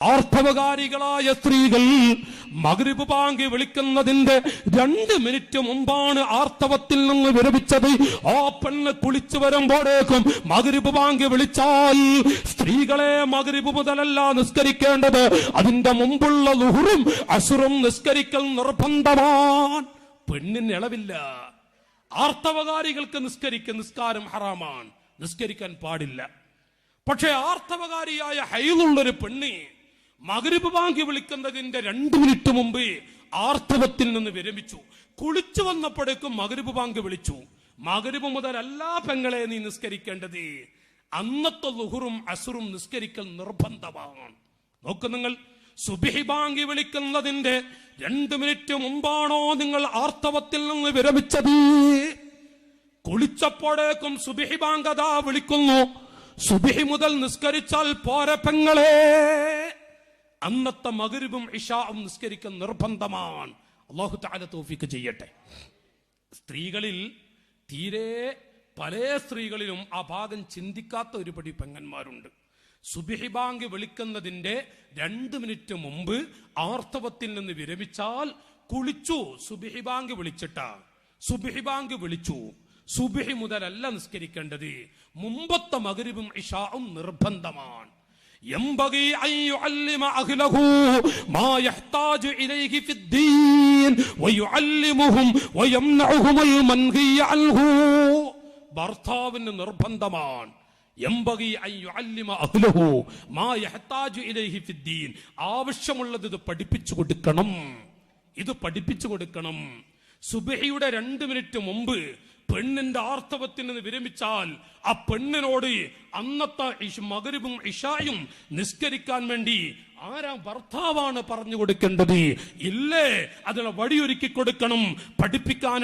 ആർത്തവകാരികളായ സ്ത്രീകൾ മഗ്രിബ് bank വിളിക്കുന്നതിന്റെ 2 minute മുമ്പാണ് ആർത്തവത്തിൽ നിന്ന് വിരമിച്ചത്. ആ പെണ്ണ് കുളിച്ചു വരുമ്പോഴേക്കും മഗ്രിബ് ബാങ്ക് വിളിച്ചാൽ സ്ത്രീകളെ മഗ്രിബ് മുതലല്ല നിസ്കരിക്കേണ്ടത്, അതിന്റെ മുമ്പുള്ള ളുഹറും അസ്റും നിസ്കരിക്കൽ നിർബന്ധമാണ്. പെണ്ണിന് ഇളവില്ല. ആർത്തവകാരികൾക്ക് നിസ്കാരം ഹറാമാണ്, നിസ്കരിക്കാൻ പാടില്ല. പക്ഷെ ആർത്തവകാരിയായ ഹൈളുള്ളൊരു പെണ്ണ് മഗ്രിബ് ബാങ്ക് വിളിക്കുന്നതിന്റെ 2 മിനിറ്റ് മുമ്പ് ആർത്തവത്തിൽ നിന്ന് വിരമിച്ചു. കുളിച്ചു വന്നപ്പോഴേക്കും മഗ്രിബ് ബാങ്ക് വിളിച്ചു. മഗ്രിബ് മുതൽ എല്ലാ പെങ്ങളെ നീ നിസ്കരിക്കേണ്ടത്, അന്നത്തെ ളുഹറും അസ്റും നിസ്കരിക്കൽ നിർബന്ധമാണ്. നോക്ക്, നിങ്ങൾ സുബ്ഹി ബാങ്ക് വിളിക്കുന്നതിന്റെ 2 മിനിറ്റ് മുമ്പാണോ നിങ്ങൾ ആർത്തവത്തിൽ നിന്ന് വിരമിച്ചത്? കുളിച്ചപ്പോഴേക്കും സുബ്ഹി ബാങ്ക് അതാ വിളിക്കുന്നു. സുബ്ഹി മുതൽ നിസ്കരിച്ചാൽ പോരെ പെങ്ങളെ, അന്നത്തെ മഗ്രിബും ഇശാഉം നിസ്കരിക്കൽ നിർബന്ധമാണ്. അല്ലാഹു തആല തൗഫീഖ് ചെയ്യട്ടെ. സ്ത്രീകളിൽ തീരെ പല സ്ത്രീകളിലും ആ ഭാഗം ചിന്തിക്കാത്ത ഒരുപടി പെങ്ങന്മാരുണ്ട്. സുബ്ഹി ബാങ്ക് വിളിക്കുന്നതിന്റെ 2 മിനിറ്റ് മുമ്പ് ആർത്തവത്തിൽ നിന്ന് വിരമിച്ചാൽ കുളിച്ചു, സുബ്ഹി ബാങ്ക് വിളിച്ചിട്ടാ, സുബ്ഹി ബാങ്ക് വിളിച്ചു, സുബ്ഹി മുതലല്ല നിസ്കരിക്കേണ്ടത്, മുമ്പത്തെ മഗ്രിബും ഇശാഉം നിർബന്ധമാണ്. ينبغي أن يعلم أهله ما يحتاج إليه في الدين ويعلمهم ويمنعهم المنهي عنه. ഭർത്താവിന് നിർബന്ധമാണ് ينبغي أن يعلم أهله ما يحتاج إليه في الدين. ആവശ്യമുള്ളത് ഇത് പഠിപ്പിച്ചു കൊടുക്കണം, ഇത് പഠിപ്പിച്ചു കൊടുക്കണം. സുബ്ഹിയുടെ 2 മിനിറ്റ് മുമ്പ് പെണ്ണിന്റെ ആർത്തവത്തിൽ നിന്ന് വിരമിച്ചാൽ ആ പെണ്ണിനോട് അന്നത്തെ മഗ്രിബും ഇശായും നിസ്കരിക്കാൻ വേണ്ടി ആരാ? ഭർത്താവാണ് പറഞ്ഞു കൊടുക്കേണ്ടത്. ഇല്ലേ, അതിനുള്ള വഴിയൊരുക്കി കൊടുക്കണം. പഠിപ്പിക്കാൻ